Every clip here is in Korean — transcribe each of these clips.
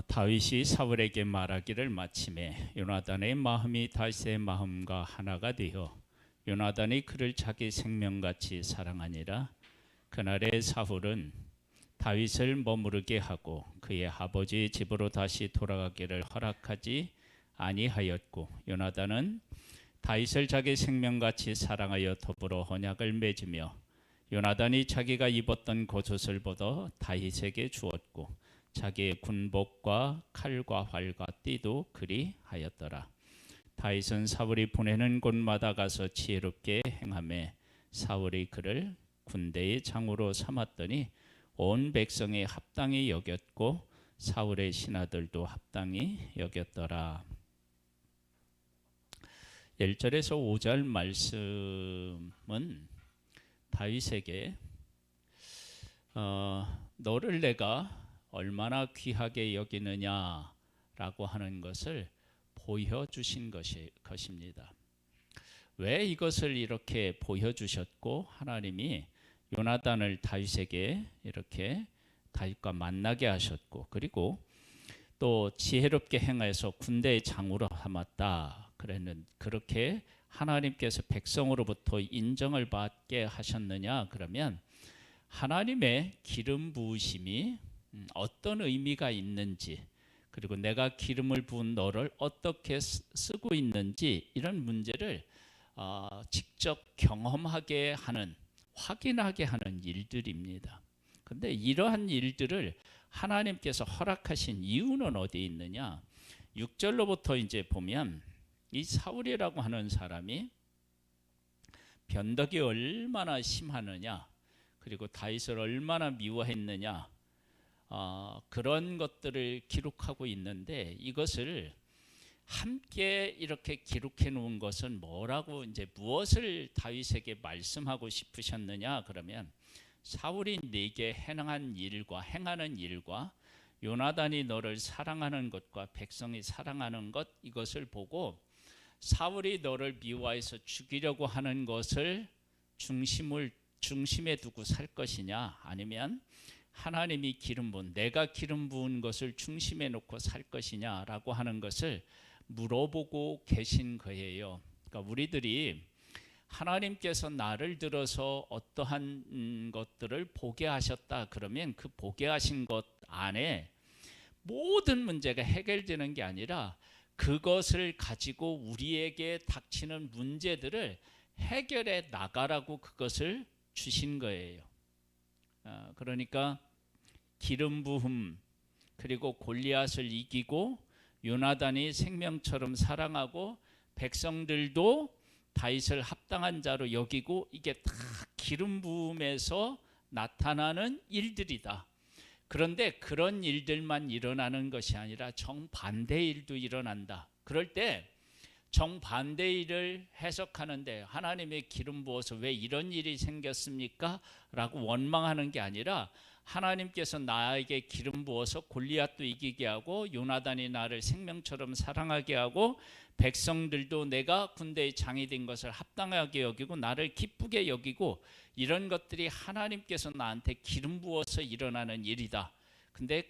다윗이 사울에게 말하기를 마침에 요나단의 마음이 다윗의 마음과 하나가 되어 요나단이 그를 자기 생명같이 사랑하니라. 그날에 사울은 다윗을 머무르게 하고 그의 아버지 집으로 다시 돌아가기를 허락하지 아니하였고, 요나단은 다윗을 자기 생명같이 사랑하여 더불어 언약을 맺으며 요나단이 자기가 입었던 겉옷을 벗어 다윗에게 주었고 자기의 군복과 칼과 활과 띠도 그리하였더라. 다윗은 사울이 보내는 곳마다 가서 지혜롭게 행하매 사울이 그를 군대의 장으로 삼았더니 온 백성이 합당히 여겼고 사울의 신하들도 합당히 여겼더라. 1절에서 5절 말씀은 다윗에게 너를 내가 얼마나 귀하게 여기느냐라고 하는 것을 보여주신 것입니다. 왜 이것을 이렇게 보여주셨고 하나님이 요나단을 다윗에게 이렇게 다윗과 만나게 하셨고, 그리고 또 지혜롭게 행하여서 군대의 장으로 삼았다 그랬는데, 그렇게 하나님께서 백성으로부터 인정을 받게 하셨느냐 그러면 하나님의 기름 부으심이 어떤 의미가 있는지, 그리고 내가 기름을 부은 너를 어떻게 쓰고 있는지, 이런 문제를 직접 경험하게 하는, 확인하게 하는 일들입니다. 그런데 이러한 일들을 하나님께서 허락하신 이유는 어디에 있느냐? 6절로부터 이제 보면 이 사울이라고 하는 사람이 변덕이 얼마나 심하느냐, 그리고 다윗을 얼마나 미워했느냐, 그런 것들을 기록하고 있는데, 이것을 함께 이렇게 기록해 놓은 것은 뭐라고, 이제 무엇을 다윗에게 말씀하고 싶으셨느냐 그러면, 사울이 네게 행한 일과 행하는 일과 요나단이 너를 사랑하는 것과 백성이 사랑하는 것, 이것을 보고 사울이 너를 미워해서 죽이려고 하는 것을 중심에 두고 살 것이냐, 아니면 하나님이 기름 부은, 내가 기름 부은 것을 중심에 놓고 살 것이냐라고 하는 것을 물어보고 계신 거예요. 그러니까 우리들이 하나님께서 나를 들어서 어떠한 것들을 보게 하셨다 그러면 그 보게 하신 것 안에 모든 문제가 해결되는 게 아니라 그것을 가지고 우리에게 닥치는 문제들을 해결해 나가라고 그것을 주신 거예요. 그러니까 기름 부음, 그리고 골리앗을 이기고 요나단이 생명처럼 사랑하고 백성들도 다윗을 합당한 자로 여기고, 이게 다 기름 부음에서 나타나는 일들이다. 그런데 그런 일들만 일어나는 것이 아니라 정반대의 일도 일어난다. 그럴 때 정반대의 일을 해석하는데 하나님의 기름 부어서 왜 이런 일이 생겼습니까? 라고 원망하는 게 아니라, 하나님께서 나에게 기름 부어서 골리앗도 이기게 하고 요나단이 나를 생명처럼 사랑하게 하고 백성들도 내가 군대의 장이 된 것을 합당하게 여기고 나를 기쁘게 여기고, 이런 것들이 하나님께서 나한테 기름 부어서 일어나는 일이다. 근데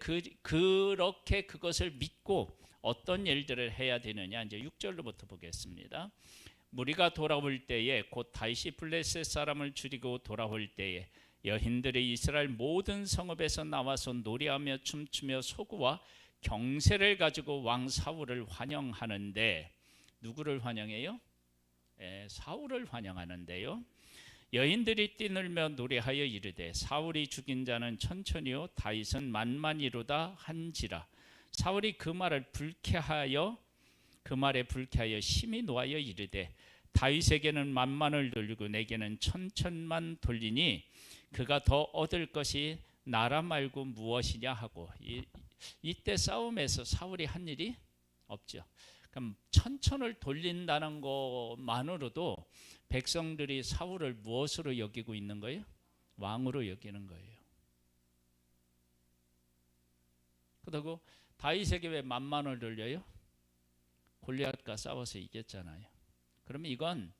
그렇게 그것을 믿고 어떤 일들을 해야 되느냐, 이제 6절로부터 보겠습니다. 무리가 돌아올 때에 곧 다윗이 블레셋 사람을 죽이고 돌아올 때에 여인들이 이스라엘 모든 성읍에서 나와서 노래하며 춤추며 소구와 경세를 가지고 왕 사울을 환영하는데, 누구를 환영해요? 사울을 환영하는데요. 여인들이 뛰놀며 노래하여 이르되 사울이 죽인 자는 천천히요 다윗은 만만이로다 한지라. 사울이 그 말에 불쾌하여 심히 노하여 이르되 다윗에게는 만만을 돌리고 내게는 천천만 돌리니 그가 더 얻을 것이 나라 말고 무엇이냐 하고, 이때 싸움에서 사울이 한 일이 없죠. 그럼 천천을 돌린다는 것만으로도 백성들이 사울을 무엇으로 여기고 있는 거예요? 왕으로 여기는 거예요. 그리고 다윗에게 왜 만만을 돌려요? 골리앗과 싸워서 이겼잖아요. 그러면 이건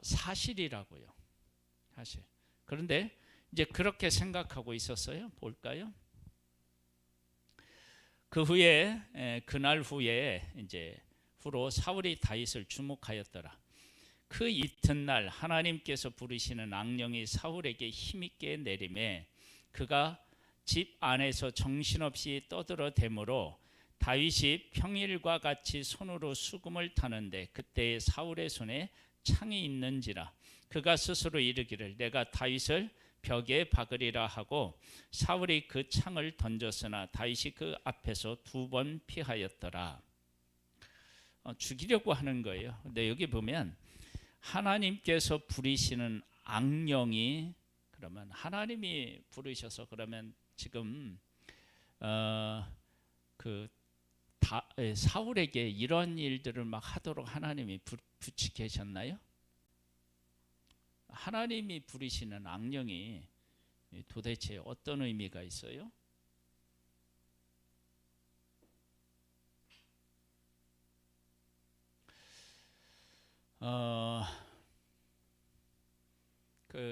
사실이라고요. 사실. 그런데 이제 그렇게 생각하고 있었어요. 볼까요? 그 후에 그날 후에 이제 후로 사울이 다윗을 주목하였더라. 그 이튿날 하나님께서 부르시는 악령이 사울에게 힘있게 내림에 그가 집 안에서 정신없이 떠들어대므로 다윗이 평일과 같이 손으로 수금을 타는데 그때에 사울의 손에 창이 있는지라 그가 스스로 이르기를 내가 다윗을 벽에 박으리라 하고 사울이 그 창을 던졌으나 다윗이 그 앞에서 2번 피하였더라. 죽이려고 하는 거예요. 근데 여기 보면 하나님께서 부리시는 악령이 그러면 하나님이 부르셔서 그러면 지금 사울에게 이런 일들을 막 하도록 하나님이 부추기셨나요? 하나님이 부리시는 악령이 도대체 어떤 의미가 있어요?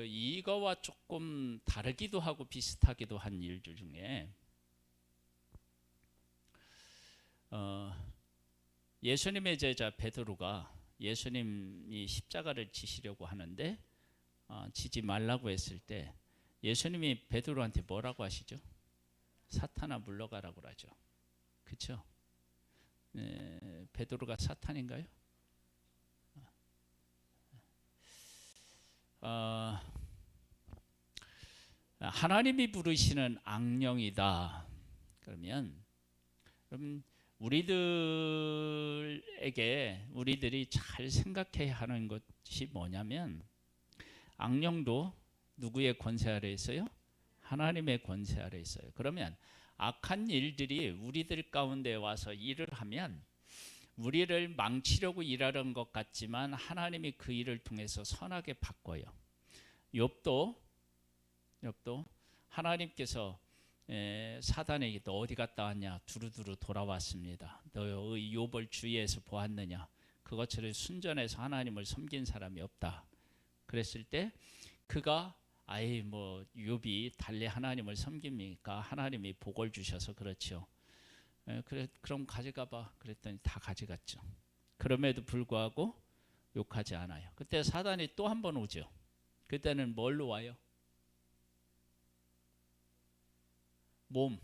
이거와 조금 다르기도 하고 비슷하기도 한 일들 중에 예수님의 제자 베드로가 예수님이 십자가를 지시려고 하는데 지지 말라고 했을 때 예수님이 베드로한테 뭐라고 하시죠? 사탄아 물러가라고 하죠. 그렇죠? 베드로가 사탄인가요? 하나님이 부르시는 악령이다. 그러면 우리들이 잘 생각해야 하는 것이 뭐냐면 악령도 누구의 권세 아래 있어요? 하나님의 권세 아래 있어요. 그러면 악한 일들이 우리들 가운데 와서 일을 하면 우리를 망치려고 일하는 것 같지만 하나님이 그 일을 통해서 선하게 바꿔요. 욥도 하나님께서 사단에게 너 어디 갔다 왔냐? 두루두루 돌아왔습니다. 너 욥을 주위에서 보았느냐? 그것처럼 순전해서 하나님을 섬긴 사람이 없다. 그랬을 때 그가 욥이 달리 하나님을 섬깁니까? 하나님이 복을 주셔서 그렇죠. 그럼 가져가봐. 그랬더니 다 가져갔죠. 그럼에도 불구하고 욕하지 않아요. 그때 사단이 또 한 번 오죠. 그때는 뭘로 와요? 몸.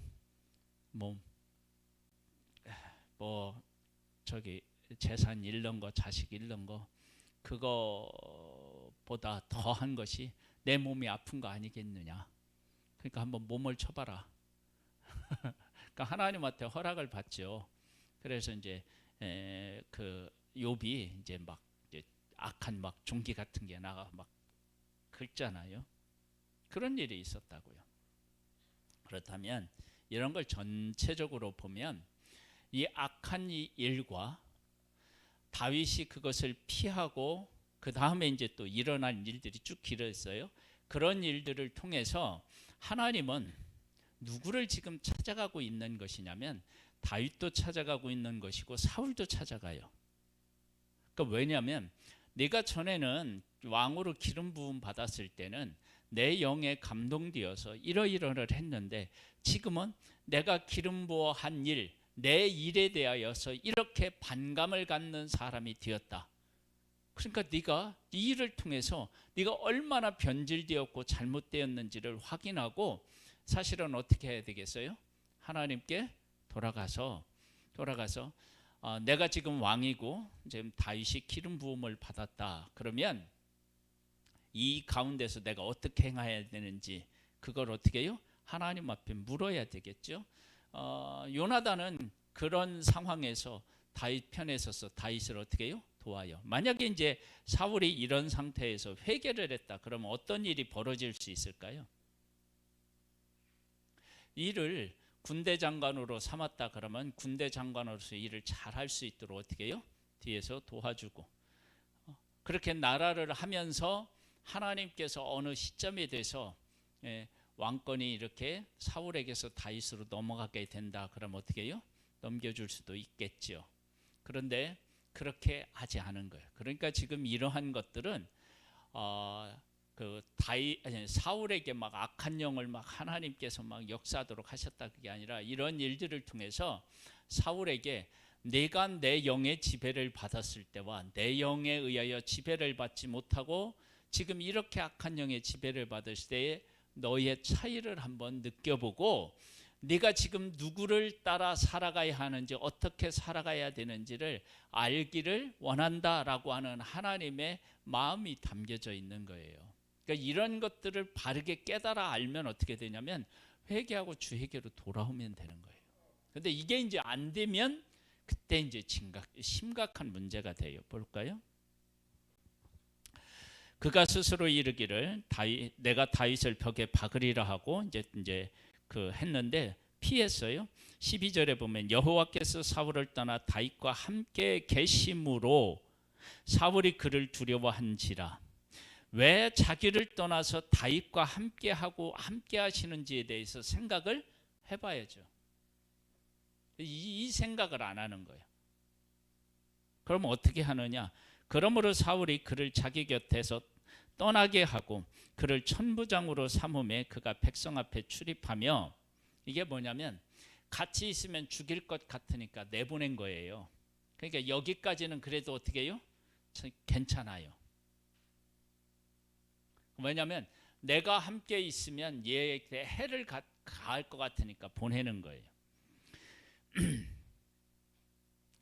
재산 잃는 거, 자식 잃는 거, 그거보다 더한 것이 내 몸이 아픈 거 아니겠느냐. 그러니까 한번 몸을 쳐봐라. 그러니까 하나님한테 허락을 받죠. 그래서 이제 욥이 이제 악한 종기 같은 게 나가 긁잖아요. 그런 일이 있었다고요. 그렇다면 이런 걸 전체적으로 보면 이 악한 이 일과 다윗이 그것을 피하고 그 다음에 이제 또 일어난 일들이 쭉 길어졌어요. 그런 일들을 통해서 하나님은 누구를 지금 찾아가고 있는 것이냐면 다윗도 찾아가고 있는 것이고 사울도 찾아가요. 그러니까 왜냐하면 내가 전에는 왕으로 기름 부음 받았을 때는 내 영에 감동되어서 이러이러를 했는데 지금은 내가 기름 부어 한 일, 내 일에 대하여서 이렇게 반감을 갖는 사람이 되었다. 그러니까 네가 이 일을 통해서 네가 얼마나 변질되었고 잘못되었는지를 확인하고 사실은 어떻게 해야 되겠어요? 하나님께 돌아가서 내가 지금 왕이고 지금 다윗이 기름 부음을 받았다. 그러면 이 가운데서 내가 어떻게 행해야 되는지 그걸 어떻게 해요? 하나님 앞에 물어야 되겠죠. 요나단은 그런 상황에서 다윗 편에 서서 다윗을 어떻게 해요? 도와요. 만약에 이제 사울이 이런 상태에서 회개를 했다. 그러면 어떤 일이 벌어질 수 있을까요? 일을 군대 장관으로 삼았다 그러면 군대 장관으로서 일을 잘 할 수 있도록 어떻게 해요? 뒤에서 도와주고 그렇게 나라를 하면서 하나님께서 어느 시점에 대해서 왕권이 이렇게 사울에게서 다윗으로 넘어가게 된다 그러면 어떻게 해요? 넘겨줄 수도 있겠죠. 그런데 그렇게 하지 않은 거예요. 그러니까 지금 이러한 것들은 사울에게 막 악한 영을 막 하나님께서 막 역사하도록 하셨다, 그게 아니라 이런 일들을 통해서 사울에게 내가 내 영의 지배를 받았을 때와 내 영에 의하여 지배를 받지 못하고 지금 이렇게 악한 영의 지배를 받을 때에 너의 차이를 한번 느껴보고 네가 지금 누구를 따라 살아가야 하는지, 어떻게 살아가야 되는지를 알기를 원한다라고 하는 하나님의 마음이 담겨져 있는 거예요. 그러니까 이런 것들을 바르게 깨달아 알면 어떻게 되냐면 회개하고 주회개로 돌아오면 되는 거예요. 근데 이게 이제 안 되면 그때 이제 심각한 문제가 돼요. 볼까요? 그가 스스로 이르기를 내가 다윗을 벽에 박으리라 하고 이제 했는데 피했어요. 12절에 보면 여호와께서 사울을 떠나 다윗과 함께 계심으로 사울이 그를 두려워한지라. 왜 자기를 떠나서 다윗과 함께하고 함께 하시는지에 대해서 생각을 해봐야죠. 이 생각을 안 하는 거예요. 그럼 어떻게 하느냐? 그러므로 사울이 그를 자기 곁에서 떠나게 하고 그를 천부장으로 삼음에 그가 백성 앞에 출입하며, 이게 뭐냐면 같이 있으면 죽일 것 같으니까 내보낸 거예요. 그러니까 여기까지는 그래도 어떻게 해요? 괜찮아요. 왜냐하면 내가 함께 있으면 얘에게 해를 가할 것 같으니까 보내는 거예요.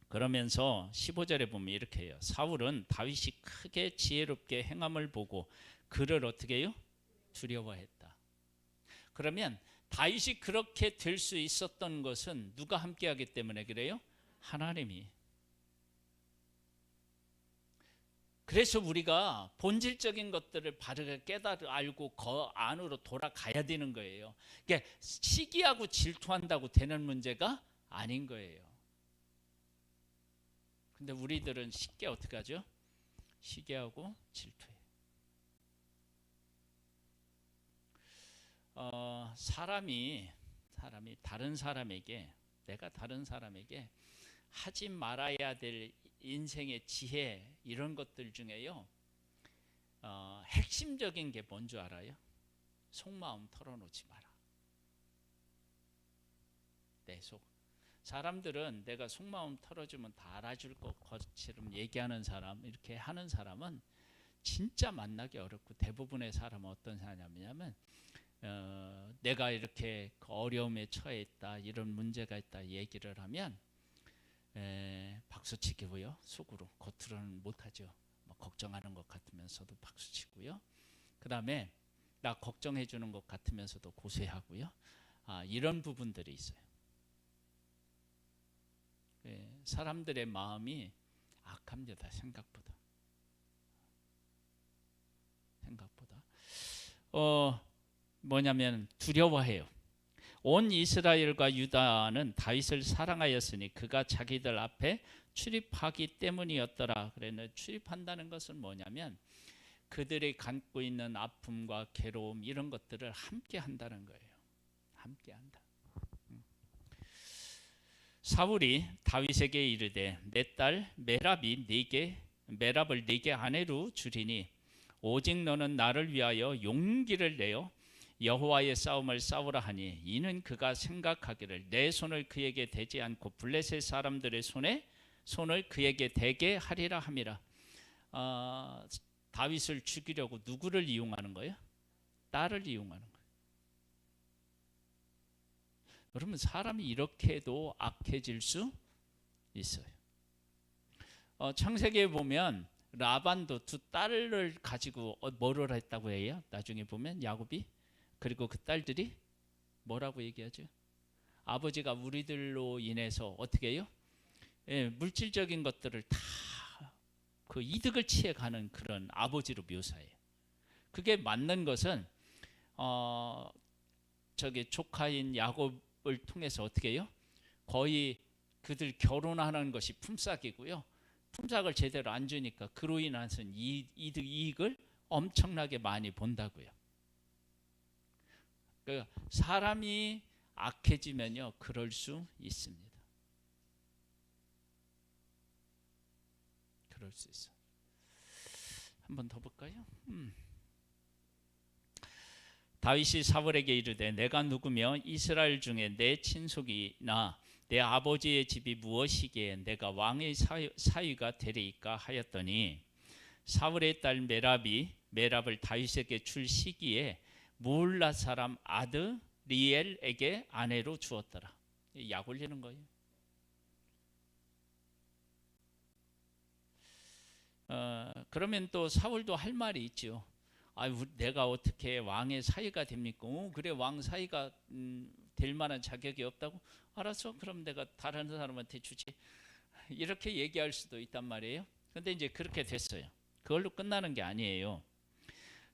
그러면서 15절에 보면 이렇게 해요. 사울은 다윗이 크게 지혜롭게 행함을 보고 그를 어떻게 해요? 두려워했다. 그러면 다윗이 그렇게 될 수 있었던 것은 누가 함께하기 때문에 그래요? 하나님이. 그래서 우리가 본질적인 것들을 바르게 깨달아 알고 그 안으로 돌아가야 되는 거예요. 그러니까 시기하고 질투한다고 되는 문제가 아닌 거예요. 근데 우리들은 쉽게 어떻게 하죠? 시기하고 질투해요. 사람이 다른 사람에게, 내가 다른 사람에게 하지 말아야 될 인생의 지혜, 이런 것들 중에요, 핵심적인 게 뭔 줄 알아요? 속마음 털어놓지 마라. 내 속. 사람들은 내가 속마음 털어주면 다 알아줄 것처럼 얘기하는 사람, 이렇게 하는 사람은 진짜 만나기 어렵고, 대부분의 사람은 어떤 사람이냐면 내가 이렇게 어려움에 처해 있다, 이런 문제가 있다 얘기를 하면 박수치기고요. 속으로, 겉으로는 못하죠. 뭐 걱정하는 것 같으면서도 박수치고요. 그 다음에 나 걱정해 주는 것 같으면서도 고세하고요. 이런 부분들이 있어요. 사람들의 마음이 악합니다. 생각보다. 뭐냐면 두려워해요. 온 이스라엘과 유다는 다윗을 사랑하였으니 그가 자기들 앞에 출입하기 때문이었더라. 그랬는데 출입한다는 것은 뭐냐면 그들이 갖고 있는 아픔과 괴로움, 이런 것들을 함께 한다는 거예요. 함께 한다. 사울이 다윗에게 이르되 내 딸 메랍을 네게 아내로 주리니 오직 너는 나를 위하여 용기를 내어 여호와의 싸움을 싸우라 하니 이는 그가 생각하기를 내 손을 그에게 대지 않고 블레셋 사람들의 손을 그에게 대게 하리라 함이라. 다윗을 죽이려고 누구를 이용하는 거예요? 딸을 이용하는 거예요. 여러분, 사람이 이렇게도 악해질 수 있어요. 창세기에 보면 라반도 두 딸을 가지고 뭐를 했다고 해요? 나중에 보면 야곱이. 그리고 그 딸들이 뭐라고 얘기하죠? 아버지가 우리들로 인해서 어떻게 해요? 물질적인 것들을 다 그 이득을 취해가는 그런 아버지로 묘사해요. 그게 맞는 것은 조카인 야곱을 통해서 어떻게 해요? 거의 그들 결혼하는 것이 품삯이고요. 품삯을 제대로 안 주니까 그로 인해서 이익을 엄청나게 많이 본다고요. 사람이 악해지면요, 그럴 수 있습니다. 그럴 수 있어. 한 번 더 볼까요? 다윗이 사울에게 이르되 내가 누구며 이스라엘 중에 내 친속이나 내 아버지의 집이 무엇이기에 내가 왕의 사위가 되리이까 하였더니 사울의 딸 메랍을 다윗에게 줄 시기에 무울라 사람 아드리엘에게 아내로 주었더라. 약 올리는 거예요. 그러면 또 사울도 할 말이 있죠. 내가 어떻게 왕의 사위가 됩니까? 그래, 왕 사위가 될 만한 자격이 없다고? 알았어, 그럼 내가 다른 사람한테 주지. 이렇게 얘기할 수도 있단 말이에요. 근데 이제 그렇게 됐어요. 그걸로 끝나는 게 아니에요.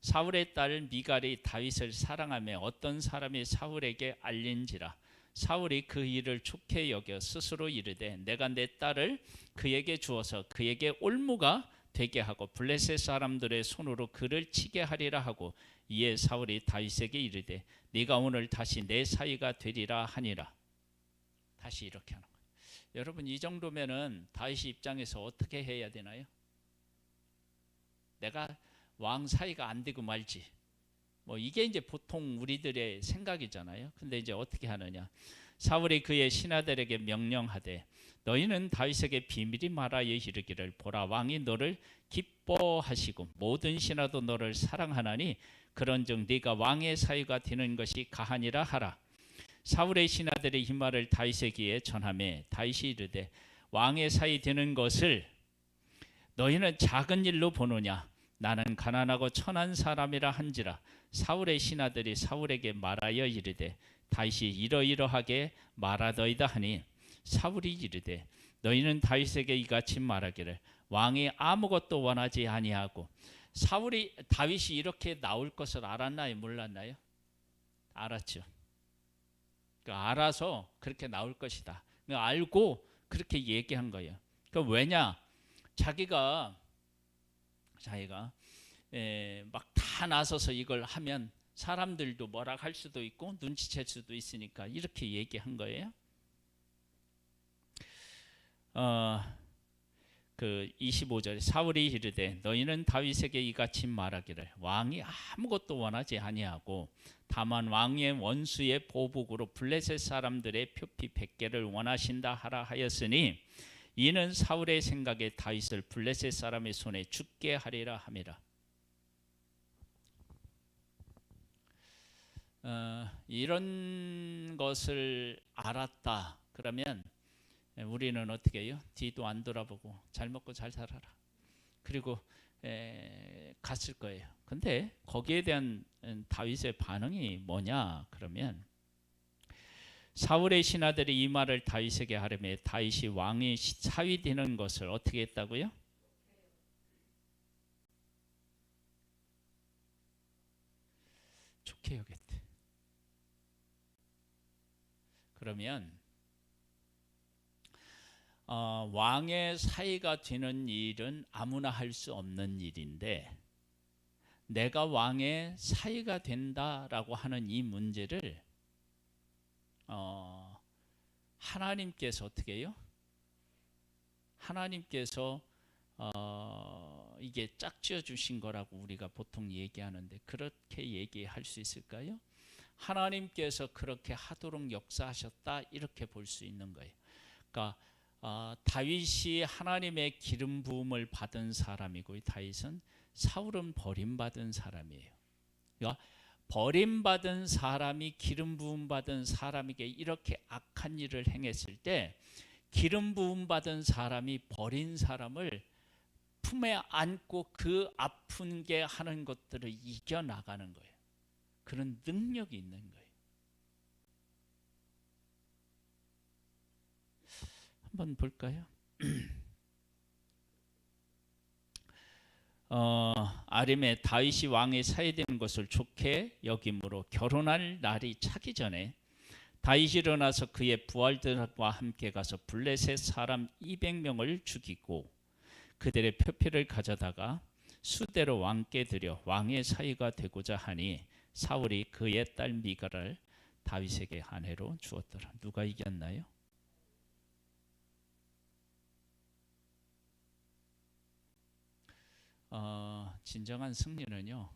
사울의 딸 미갈이 다윗을 사랑하며 어떤 사람이 사울에게 알린지라 사울이 그 일을 좋게 여겨 스스로 이르되 내가 내 딸을 그에게 주어서 그에게 올무가 되게 하고 블레셋 사람들의 손으로 그를 치게 하리라 하고 이에 사울이 다윗에게 이르되 네가 오늘 다시 내 사위가 되리라 하니라. 다시 이렇게 하는 거예요. 여러분, 이 정도면은 다윗 입장에서 어떻게 해야 되나요? 내가 왕 사위가 안 되고 말지. 이게 이제 보통 우리들의 생각이잖아요. 근데 이제 어떻게 하느냐? 사울이 그의 신하들에게 명령하되 너희는 다윗에게 비밀히 말하여 이르기를 보라 왕이 너를 기뻐하시고 모든 신하도 너를 사랑하나니 그런즉 네가 왕의 사위가 되는 것이 가하니라 하라. 사울의 신하들이 이 말을 다윗에게 전하매 다윗이 이르되 왕의 사위 되는 것을 너희는 작은 일로 보느냐? 나는 가난하고 천한 사람이라 한지라. 사울의 신하들이 사울에게 말하여 이르되 다윗이 이러이러하게 말하더이다 하니 사울이 이르되 너희는 다윗에게 이같이 말하기를 왕이 아무것도 원하지 아니하고. 다윗이 이렇게 나올 것을 알았나요? 몰랐나요? 알았죠. 알아서 그렇게 나올 것이다. 알고 그렇게 얘기한 거예요. 왜냐? 자기가 막 다 나서서 이걸 하면 사람들도 뭐라 할 수도 있고 눈치챌 수도 있으니까 이렇게 얘기한 거예요. 그 25절에 사울이 이르되 너희는 다윗에게 이같이 말하기를 왕이 아무것도 원하지 아니하고 다만 왕의 원수의 보복으로 블레셋 사람들의 표피 100개를 원하신다 하라 하였으니 이는 사울의 생각에 다윗을 블레셋 사람의 손에 죽게 하리라 함이라. 이런 것을 알았다 그러면 우리는 어떻게 해요? 뒤도 안 돌아보고 잘 먹고 잘 살아라. 그리고 갔을 거예요. 근데 거기에 대한 다윗의 반응이 뭐냐 그러면 사울의 신하들이 이 말을 다윗에게 하려매 다윗이 왕의 사위 되는 것을 어떻게 했다고요? 좋게 여겼대. 그러면 왕의 사위가 되는 일은 아무나 할 수 없는 일인데 내가 왕의 사위가 된다라고 하는 이 문제를 하나님께서 어떻게 해요? 하나님께서 이게 짝지어 주신 거라고 우리가 보통 얘기하는데 그렇게 얘기할 수 있을까요? 하나님께서 그렇게 하도록 역사하셨다 이렇게 볼 수 있는 거예요. 그러니까 다윗이 하나님의 기름 부음을 받은 사람이고 다윗은 사울은 버림받은 사람이에요. 그러니까 버림받은 사람이 기름 부음 받은 사람에게 이렇게 악한 일을 행했을 때 기름 부음 받은 사람이 버린 사람을 품에 안고 그 아픈 게 하는 것들을 이겨나가는 거예요. 그런 능력이 있는 거예요. 한번 볼까요? 아림에 다윗이 왕의 사위되는 것을 좋게 여김으로 결혼할 날이 차기 전에 다윗이 일어나서 그의 부하들과 함께 가서 블레셋 사람 200명을 죽이고 그들의 표피를 가져다가 수대로 왕께 드려 왕의 사위가 되고자 하니 사울이 그의 딸 미갈을 다윗에게 아내로 주었더라. 누가 이겼나요? 진정한 승리는요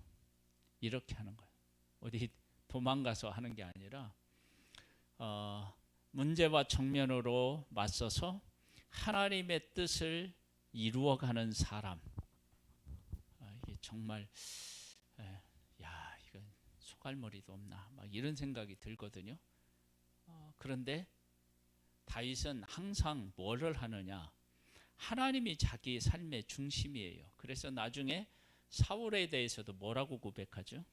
이렇게 하는 거예요. 어디 도망가서 하는 게 아니라 문제와 정면으로 맞서서 하나님의 뜻을 이루어가는 사람. 이게 정말 야, 이건 소갈머리도 없나 막 이런 생각이 들거든요. 그런데 다윗은 항상 뭐를 하느냐? 하나님이 자기 삶의 중심이에요. 그래서 나중에 사울에 대해서도 뭐라고 고백하죠?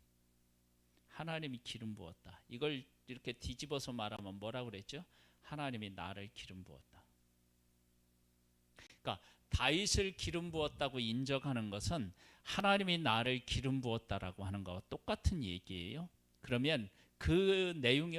하나님이 기름 부었다. 이걸 이렇게 뒤집어서 말하면 뭐라고 그랬죠? 하나님이 나를 기름 부었다. 그러니까 다윗을 기름 부었다고 인정하는 것은 하나님이 나를 기름 부었다라고 하는 것과 똑같은 얘기예요. 그러면 그 내용이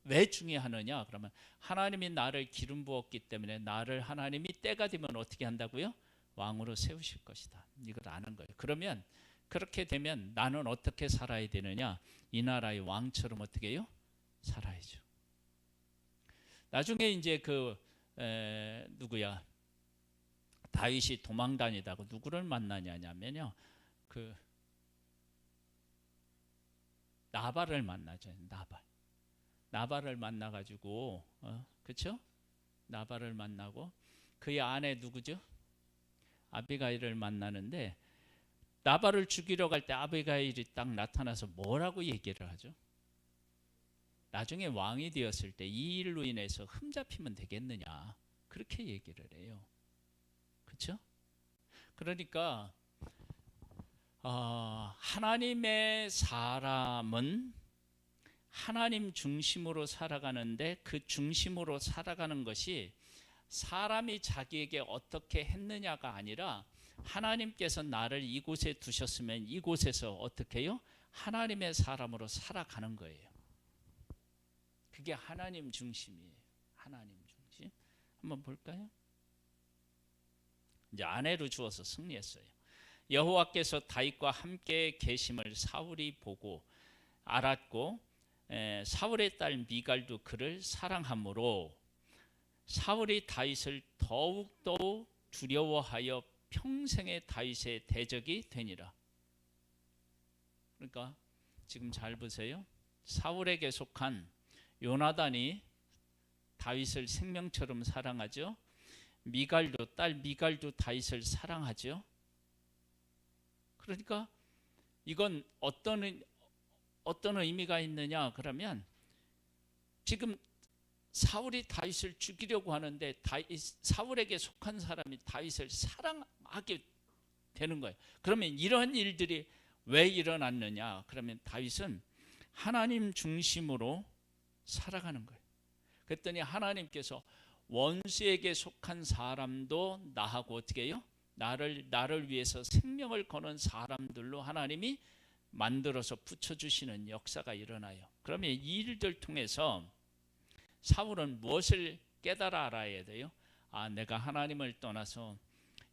왜 중요하느냐? 그러면 하나님이 나를 기름 부었기 때문에 나를 하나님이 때가 되면 어떻게 한다고요? 왕으로 세우실 것이다. 이걸 아는 거예요. 그러면 그렇게 되면 나는 어떻게 살아야 되느냐? 이 나라의 왕처럼 어떻게 해요? 살아야죠. 나중에 이제 누구야? 다윗이 도망 다니다가 누구를 만나냐면요. 나발을 만나죠. 나발을 만나가지고, 그렇죠? 나발을 만나고 그의 아내 누구죠? 아비가일을 만나는데 나발을 죽이러 갈 때 아비가일이 딱 나타나서 뭐라고 얘기를 하죠? 나중에 왕이 되었을 때 이 일로 인해서 흠잡히면 되겠느냐, 그렇게 얘기를 해요. 그렇죠? 그러니까 하나님의 사람은 하나님 중심으로 살아가는데 그 중심으로 살아가는 것이 사람이 자기에게 어떻게 했느냐가 아니라 하나님께서 나를 이곳에 두셨으면 이곳에서 어떻게 해요? 하나님의 사람으로 살아가는 거예요. 그게 하나님 중심이에요. 하나님 중심. 한번 볼까요? 이제 아내로 주어서 승리했어요. 여호와께서 다윗과 함께 계심을 사울이 보고 알았고 사울의 딸 미갈도 그를 사랑하므로 사울이 다윗을 더욱더욱 두려워하여 평생의 다윗의 대적이 되니라. 그러니까 지금 잘 보세요. 사울에게 속한 요나단이 다윗을 생명처럼 사랑하죠. 딸 미갈도 다윗을 사랑하죠. 그러니까 이건 어떤 의미가 있느냐? 그러면 지금 사울이 다윗을 죽이려고 하는데 사울에게 속한 사람이 다윗을 사랑하게 되는 거예요. 그러면 이런 일들이 왜 일어났느냐? 그러면 다윗은 하나님 중심으로 살아가는 거예요. 그랬더니 하나님께서 원수에게 속한 사람도 나하고 어떻게 해요? 나를 위해서 생명을 거는 사람들로 하나님이 만들어서 붙여주시는 역사가 일어나요. 그러면 이 일들 통해서 사울은 무엇을 깨달아 알아야 돼요? 내가 하나님을 떠나서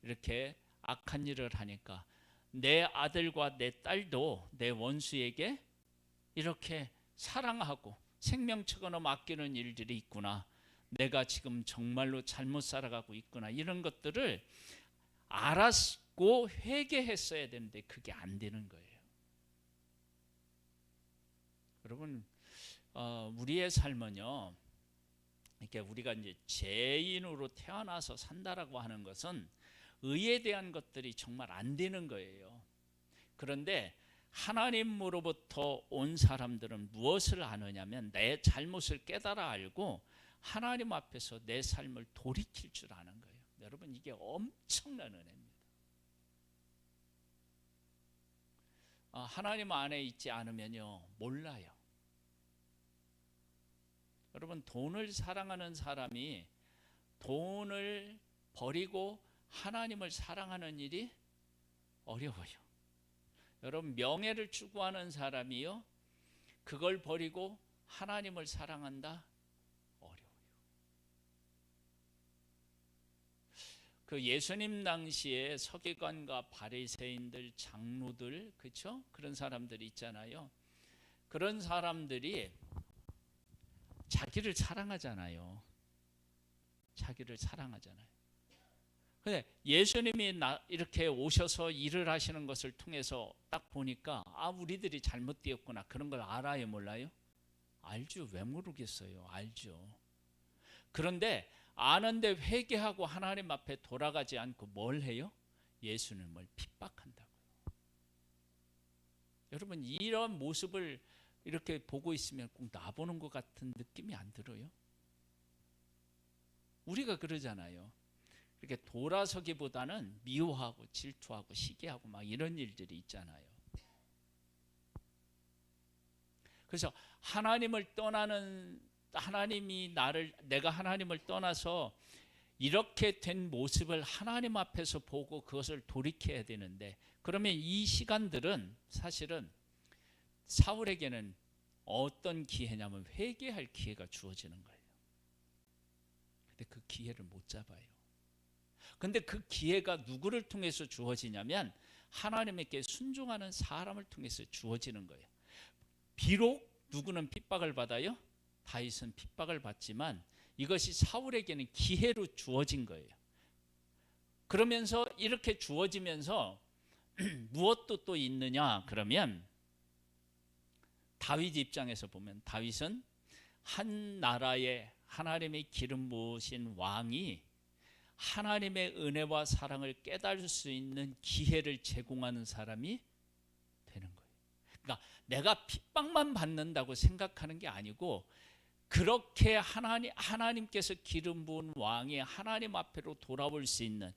이렇게 악한 일을 하니까 내 아들과 내 딸도 내 원수에게 이렇게 사랑하고 생명처럼 아끼는 일들이 있구나. 내가 지금 정말로 잘못 살아가고 있구나. 이런 것들을 알았고 회개했어야 되는데 그게 안 되는 거예요. 여러분, 우리의 삶은요, 이렇게 우리가 이제 죄인으로 태어나서 산다라고 하는 것은 의에 대한 것들이 정말 안 되는 거예요. 그런데 하나님으로부터 온 사람들은 무엇을 아느냐면 내 잘못을 깨달아 알고 하나님 앞에서 내 삶을 돌이킬 줄 아는 거예요. 여러분, 이게 엄청난 은혜입니다. 하나님 안에 있지 않으면요, 몰라요. 여러분, 돈을 사랑하는 사람이 돈을 버리고 하나님을 사랑하는 일이 어려워요. 여러분, 명예를 추구하는 사람이요, 그걸 버리고 하나님을 사랑한다? 어려워요. 그 예수님 당시에 서기관과 바리새인들, 장로들, 그렇죠? 그런 사람들이 있잖아요. 그런 사람들이 자기를 사랑하잖아요. 자기를 사랑하잖아요. 근데 예수님이 이렇게 오셔서 일을 하시는 것을 통해서 딱 보니까 우리들이 잘못되었구나. 그런 걸 알아요, 몰라요? 알죠. 왜 모르겠어요? 알죠. 그런데 아는데 회개하고 하나님 앞에 돌아가지 않고 뭘 해요? 예수님을 핍박한다고요. 여러분, 이런 모습을 이렇게 보고 있으면 꼭 나보는 것 같은 느낌이 안 들어요? 우리가 그러잖아요. 이렇게 돌아서기보다는 미워하고 질투하고 시기하고 막 이런 일들이 있잖아요. 그래서 내가 하나님을 떠나서 이렇게 된 모습을 하나님 앞에서 보고 그것을 돌이켜야 되는데, 그러면 이 시간들은 사실은 사울에게는 어떤 기회냐면 회개할 기회가 주어지는 거예요. 근데 그 기회를 못 잡아요. 근데 그 기회가 누구를 통해서 주어지냐면 하나님께 순종하는 사람을 통해서 주어지는 거예요. 비록 누구는 핍박을 받아요? 다윗은 핍박을 받지만 이것이 사울에게는 기회로 주어진 거예요. 그러면서 이렇게 주어지면서 무엇도 또 있느냐 그러면, 다윗 입장에서 보면 다윗은 한 나라의 하나님의 기름 부으신 왕이 하나님의 은혜와 사랑을 깨달을 수 있는 기회를 제공하는 사람이 되는 거예요. 그러니까 내가 핍박만 받는다고 생각하는 게 아니고, 그렇게 하나님께서 기름 부은 왕이 하나님 앞으로 돌아올 수 있는,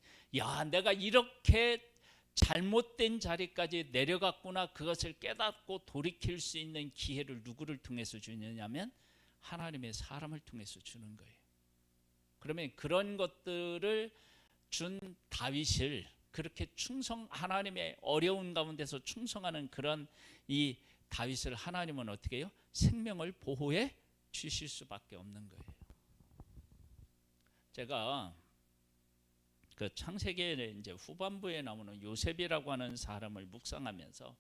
내가 이렇게 잘못된 자리까지 내려갔구나, 그것을 깨닫고 돌이킬 수 있는 기회를 누구를 통해서 주느냐면 하나님의 사람을 통해서 주는 거예요. 그러면 그런 것들을 준 다윗을 그렇게 하나님의 어려운 가운데서 충성하는 그런 이 다윗을 하나님은 어떻게 해요? 생명을 보호해 주실 수밖에 없는 거예요. 제가 그 창세기의 이제 후반부에 나오는 요셉이라고 하는 사람을 묵상하면서,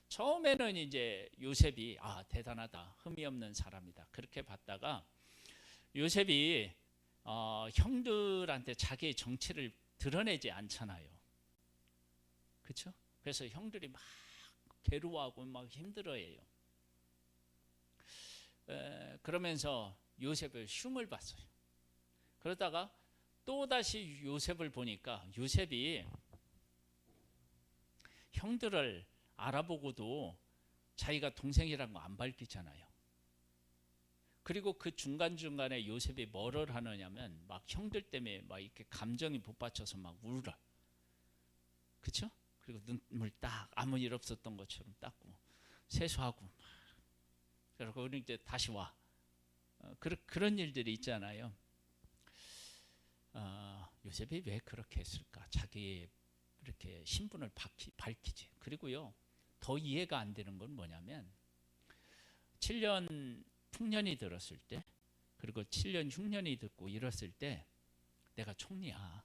처음에는 이제 요셉이 대단하다, 흠이 없는 사람이다, 그렇게 봤다가 요셉이 형들한테 자기의 정체를 드러내지 않잖아요. 그렇죠? 그래서 형들이 막 괴로워하고 막 힘들어해요. 그러면서 요셉을 흉을 봤어요. 그러다가 또다시 요셉을 보니까 요셉이 형들을 알아보고도 자기가 동생이라는 거 안 밝히잖아요. 그리고 그 중간중간에 요셉이 뭐를 하느냐면 막 형들 때문에 막 이렇게 감정이 복받쳐서 막 울어. 그렇죠? 그리고 눈물 딱 아무 일 없었던 것처럼 닦고 세수하고, 그리고 이제 다시 와. 그런 일들이 있잖아요. 요셉이 왜 그렇게 했을까? 자기 이렇게 신분을 밝히지. 그리고요, 더 이해가 안 되는 건 뭐냐면 7년 풍년이 들었을 때, 그리고 7년 흉년이 듣고 이랬을 때 내가 총리야.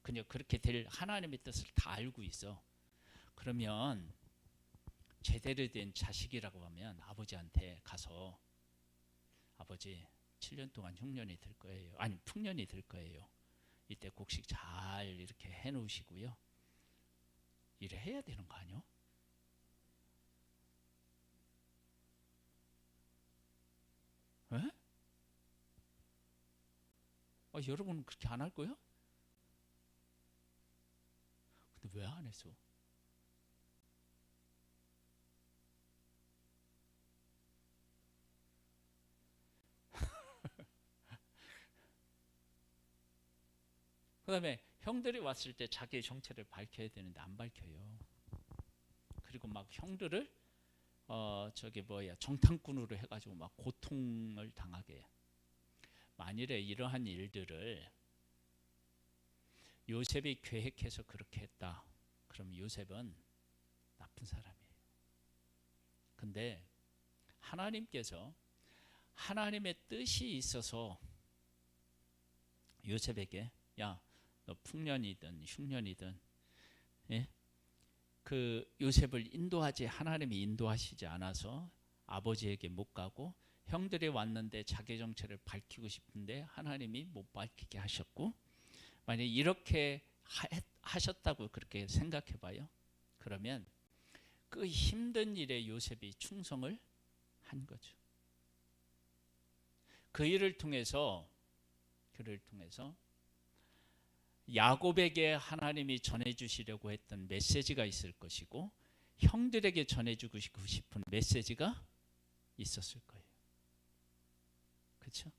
그냥 그렇게 될 하나님의 뜻을 다 알고 있어. 그러면 제대로 된 자식이라고 하면 아버지한테 가서, 아버지 7년 동안 흉년이 들 거예요. 아니 풍년이 들 거예요. 이때 곡식 잘 이렇게 해놓으시고요. 일을 해야 되는 거 아니요? 에? 여러분은 그렇게 안 할 거예요? 근데 왜 안 했어? 그 다음에 형들이 왔을 때 자기의 정체를 밝혀야 되는데 안 밝혀요. 그리고 막 형들을 정탐꾼으로 해가지고 막 고통을 당하게. 만일에 이러한 일들을 요셉이 계획해서 그렇게 했다, 그럼 요셉은 나쁜 사람이에요. 근데 하나님께서 하나님의 뜻이 있어서 요셉에게, 너 풍년이든 흉년이든, 그 요셉을 하나님이 인도하시지 않아서 아버지에게 못 가고, 형들이 왔는데 자기 정체를 밝히고 싶은데 하나님이 못 밝히게 하셨고, 만약 이렇게 하셨다고 그렇게 생각해 봐요. 그러면 그 힘든 일에 요셉이 충성을 한 거죠. 그 일을 통해서 야곱에게 하나님이 전해주시려고 했던 메시지가 있을 것이고 형들에게 전해주고 싶은 메시지가 있었을 거예요. 그렇죠?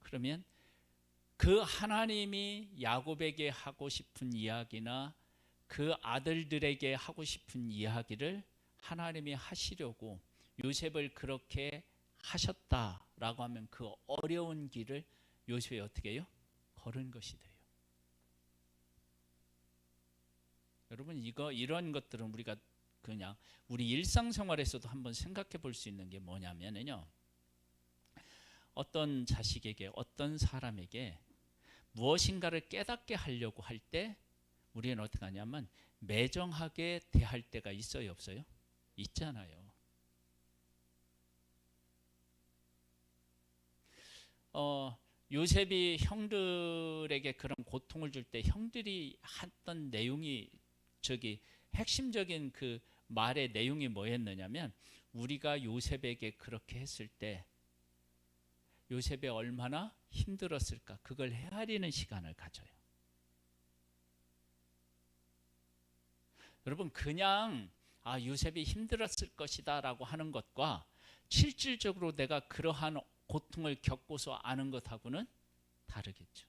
그러면 그 하나님이 야곱에게 하고 싶은 이야기나 그 아들들에게 하고 싶은 이야기를 하나님이 하시려고 요셉을 그렇게 하셨다라고 하면 그 어려운 길을 요셉이 어떻게 해요? 걸은 것이 돼요. 여러분 이런 것들은 우리가 그냥 우리 일상생활에서도 한번 생각해 볼 수 있는 게 뭐냐면요. 어떤 자식에게 어떤 사람에게 무엇인가를 깨닫게 하려고 할 때 우리는 어떻게 하냐면 매정하게 대할 때가 있어요, 없어요? 있잖아요. 요셉이 형들에게 그런 고통을 줄 때 형들이 했던 내용이 핵심적인 그 말의 내용이 뭐였느냐면 우리가 요셉에게 그렇게 했을 때 요셉이 얼마나 힘들었을까 그걸 헤아리는 시간을 가져요. 여러분 그냥 요셉이 힘들었을 것이다 라고 하는 것과 실질적으로 내가 그러한 고통을 겪고서 아는 것하고는 다르겠죠.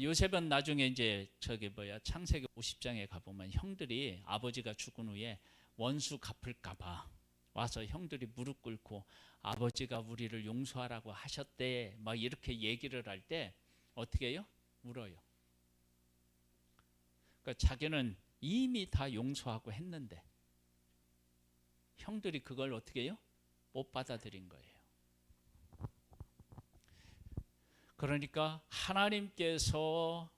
요셉은 나중에 이제 창세기 50장에 가보면 형들이 아버지가 죽은 후에 원수 갚을까봐 와서 형들이 무릎 꿇고 아버지가 우리를 용서하라고 하셨대 막 이렇게 얘기를 할 때 어떻게 해요? 울어요. 그러니까 자기는 이미 다 용서하고 했는데 형들이 그걸 어떻게 해요? 못 받아들인 거예요. 그러니까 하나님께서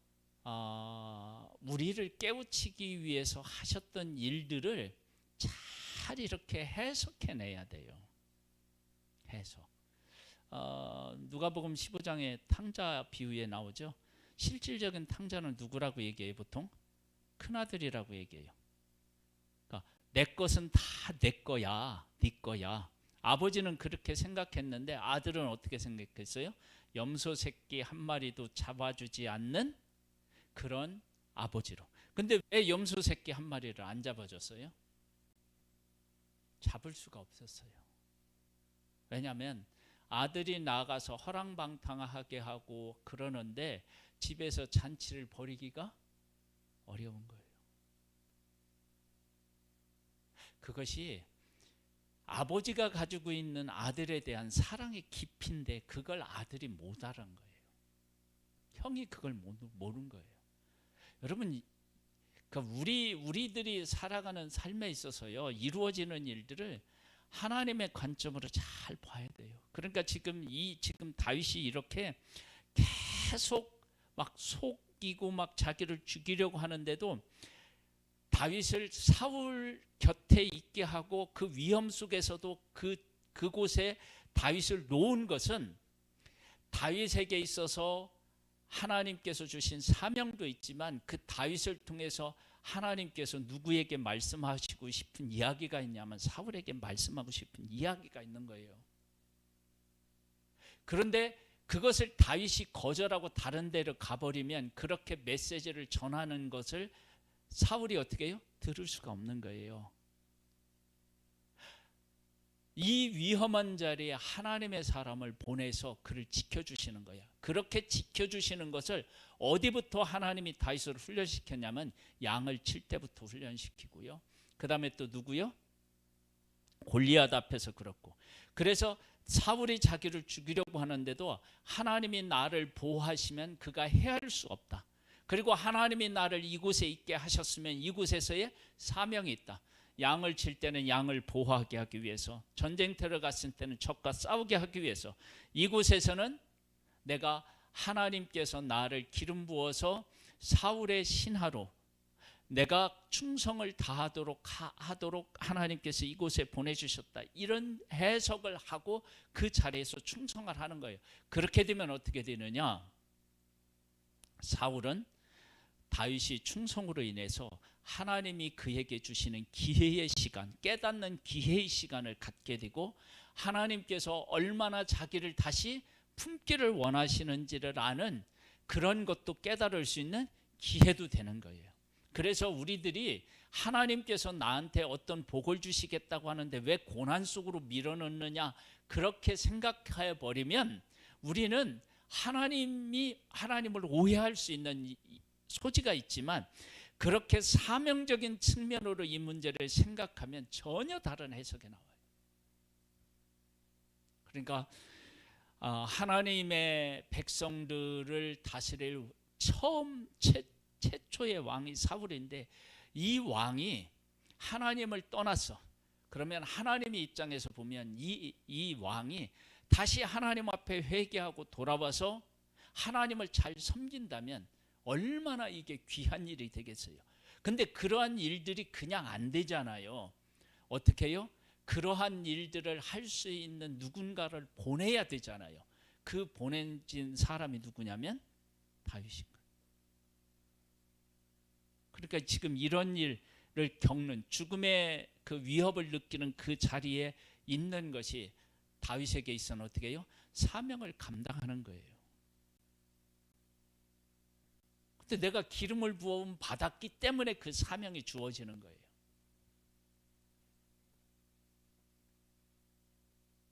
우리를 깨우치기 위해서 하셨던 일들을 잘 이렇게 해석해내야 돼요. 해석. 누가복음 15장의 탕자 비유에 나오죠. 실질적인 탕자는 누구라고 얘기해요? 보통 큰아들이라고 얘기해요. 그러니까 내 것은 다 내 거야, 네 거야. 아버지는 그렇게 생각했는데 아들은 어떻게 생각했어요? 염소 새끼 한 마리도 잡아주지 않는 그런 아버지로. 근데 왜 염소 새끼 한 마리를 안 잡아줬어요? 잡을 수가 없었어요. 왜냐하면 아들이 나가서 허랑방탕하게 하고 그러는데 집에서 잔치를 벌이기가 어려운 거예요. 그것이 아버지가 가지고 있는 아들에 대한 사랑의 깊이인데 그걸 아들이 못 알은 거예요. 형이 그걸 모르는 거예요. 여러분, 우리들이 살아가는 삶에 있어서요 이루어지는 일들을 하나님의 관점으로 잘 봐야 돼요. 그러니까 지금 다윗이 이렇게 계속 막 속이고 막 자기를 죽이려고 하는데도 다윗을 사울 곁에 있게 하고 그 위험 속에서도 그곳에 다윗을 놓은 것은 다윗에게 있어서 하나님께서 주신 사명도 있지만 그 다윗을 통해서 하나님께서 누구에게 말씀하시고 싶은 이야기가 있냐면 사울에게 말씀하고 싶은 이야기가 있는 거예요. 그런데 그것을 다윗이 거절하고 다른 데로 가버리면 그렇게 메시지를 전하는 것을 사울이 어떻게 해요? 들을 수가 없는 거예요. 이 위험한 자리에 하나님의 사람을 보내서 그를 지켜주시는 거야. 그렇게 지켜주시는 것을 어디부터 하나님이 다윗을 훈련시켰냐면 양을 칠 때부터 훈련시키고요. 그 다음에 또 누구요? 골리앗 앞에서 그렇고. 그래서 사울이 자기를 죽이려고 하는데도 하나님이 나를 보호하시면 그가 해할 수 없다. 그리고 하나님이 나를 이곳에 있게 하셨으면 이곳에서의 사명이 있다. 양을 칠 때는 양을 보호하게 하기 위해서, 전쟁터를 갔을 때는 적과 싸우게 하기 위해서, 이곳에서는 내가 하나님께서 나를 기름 부어서 사울의 신하로 내가 충성을 다하도록 하나님께서 이곳에 보내주셨다. 이런 해석을 하고 그 자리에서 충성을 하는 거예요. 그렇게 되면 어떻게 되느냐? 사울은 다윗이 충성으로 인해서 하나님이 그에게 주시는 기회의 시간, 깨닫는 기회의 시간을 갖게 되고 하나님께서 얼마나 자기를 다시 품기를 원하시는지를 아는 그런 것도 깨달을 수 있는 기회도 되는 거예요. 그래서 우리들이 하나님께서 나한테 어떤 복을 주시겠다고 하는데 왜 고난 속으로 밀어넣느냐, 그렇게 생각해 버리면 우리는 하나님을 오해할 수 있는 소지가 있지만, 그렇게 사명적인 측면으로 이 문제를 생각하면 전혀 다른 해석이 나와요. 그러니까 하나님의 백성들을 다스릴 최초의 왕이 사울인데, 이 왕이 하나님을 떠났어. 그러면 하나님의 입장에서 보면 이 왕이 다시 하나님 앞에 회개하고 돌아와서 하나님을 잘 섬긴다면 얼마나 이게 귀한 일이 되겠어요. 근데 그러한 일들이 그냥 안 되잖아요. 어떻게 해요? 그러한 일들을 할 수 있는 누군가를 보내야 되잖아요. 그 보내진 사람이 누구냐면 다윗인 거예요. 그러니까 지금 이런 일을 겪는, 죽음의 그 위협을 느끼는 그 자리에 있는 것이 다윗에게 있어는 어떻게 해요? 사명을 감당하는 거예요. 근데 내가 기름을 부어 받았기 때문에 그 사명이 주어지는 거예요.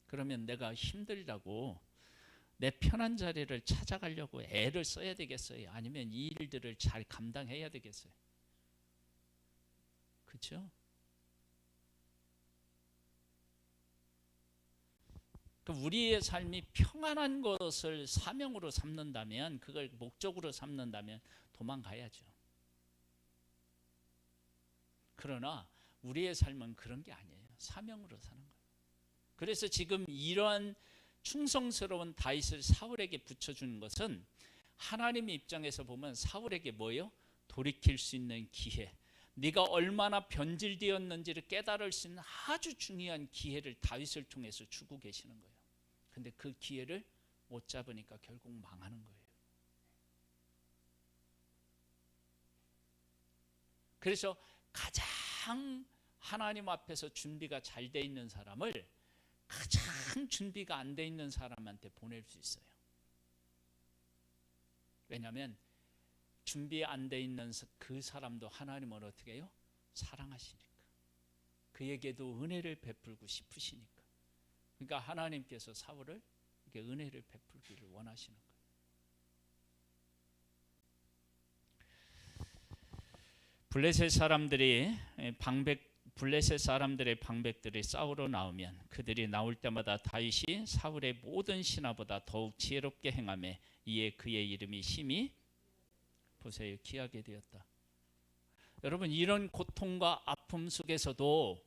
그러면 내가 힘들다고 내 편한 자리를 찾아가려고 애를 써야 되겠어요? 아니면 이 일들을 잘 감당해야 되겠어요? 그렇죠? 우리의 삶이 평안한 것을 사명으로 삼는다면, 그걸 목적으로 삼는다면 도망가야죠. 그러나 우리의 삶은 그런 게 아니에요. 사명으로 사는 거예요. 그래서 지금 이러한 충성스러운 다윗을 사울에게 붙여주는 것은 하나님의 입장에서 보면 사울에게 뭐예요? 돌이킬 수 있는 기회, 네가 얼마나 변질되었는지를 깨달을 수 있는 아주 중요한 기회를 다윗을 통해서 주고 계시는 거예요. 근데 그 기회를 못 잡으니까 결국 망하는 거예요. 그래서 가장 하나님 앞에서 준비가 잘 돼 있는 사람을 가장 준비가 안 돼 있는 사람한테 보낼 수 있어요. 왜냐하면 준비 안 돼 있는 그 사람도 하나님을 어떻게 해요? 사랑하시니까. 그에게도 은혜를 베풀고 싶으시니까. 그러니까 하나님께서 사울을 이렇게 은혜를 베풀기를 원하시는 거예요. 블레셋 사람들의 방백들이 싸우러 나오면 그들이 나올 때마다 다윗이 사울의 모든 신하보다 더욱 지혜롭게 행하며 이에 그의 이름이 심히, 보세요, 귀하게 되었다. 여러분, 이런 고통과 아픔 속에서도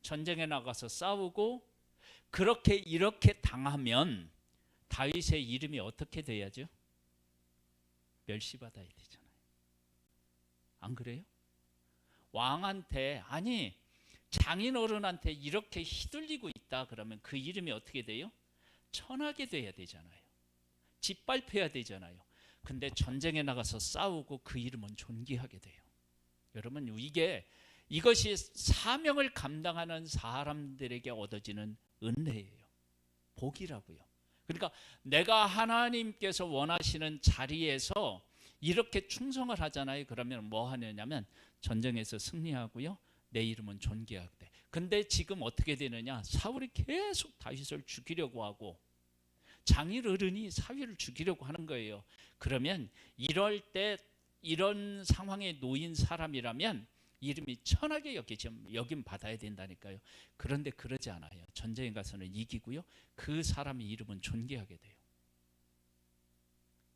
전쟁에 나가서 싸우고 그렇게 이렇게 당하면 다윗의 이름이 어떻게 돼야죠? 멸시받아야 되잖아요. 안 그래요? 왕한테, 아니 장인어른한테 이렇게 휘둘리고 있다 그러면 그 이름이 어떻게 돼요? 천하게 돼야 되잖아요. 짓밟혀야 되잖아요. 근데 전쟁에 나가서 싸우고 그 이름은 존귀하게 돼요. 여러분, 이것이 사명을 감당하는 사람들에게 얻어지는 은혜예요. 복이라고요. 그러니까 내가 하나님께서 원하시는 자리에서 이렇게 충성을 하잖아요. 그러면 뭐 하느냐면 전쟁에서 승리하고요, 내 이름은 존귀하게 돼. 근데 지금 어떻게 되느냐? 사울이 계속 다윗을 죽이려고 하고 장인 어른이 사위를 죽이려고 하는 거예요. 그러면 이럴 때 이런 상황에 놓인 사람이라면 이름이 천하게 여김 받아야 된다니까요. 그런데 그러지 않아요. 전쟁에 가서는 이기고요, 그 사람의 이름은 존귀하게 돼요.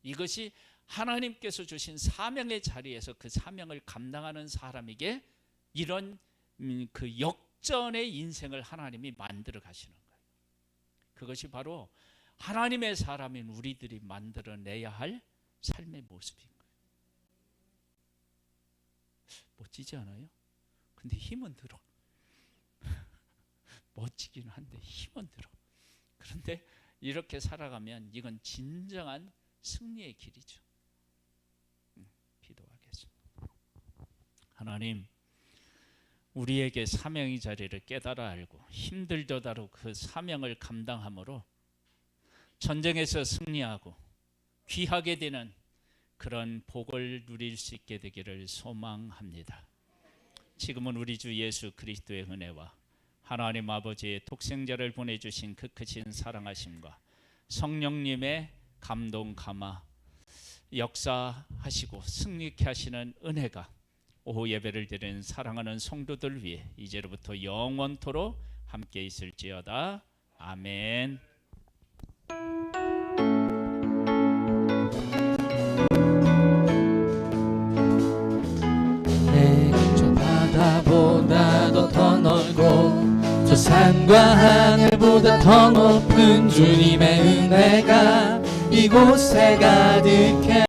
이것이 하나님께서 주신 사명의 자리에서 그 사명을 감당하는 사람에게 이런 그 역전의 인생을 하나님이 만들어 가시는 거예요. 그것이 바로 하나님의 사람인 우리들이 만들어내야 할 삶의 모습인 거예요. 멋지지 않아요? 근데 힘은 들어. 멋지기는 한데 힘은 들어. 그런데 이렇게 살아가면 이건 진정한 승리의 길이죠. 하나님, 우리에게 사명의 자리를 깨달아 알고 힘들더라도 그 사명을 감당함으로 전쟁에서 승리하고 귀하게 되는 그런 복을 누릴 수 있게 되기를 소망합니다. 지금은 우리 주 예수 그리스도의 은혜와 하나님 아버지의 독생자를 보내주신 그 크신 사랑하심과 성령님의 감동 감화 역사하시고 승리케 하시는 은혜가 오후 예배를 드리는 사랑하는 성도들 위해 이제로부터 영원토록 함께 있을지어다. 아멘. 저 바다보다도 더 넓고 저 산과 하늘보다 더 높은 주님의 은혜가 이곳에 가득해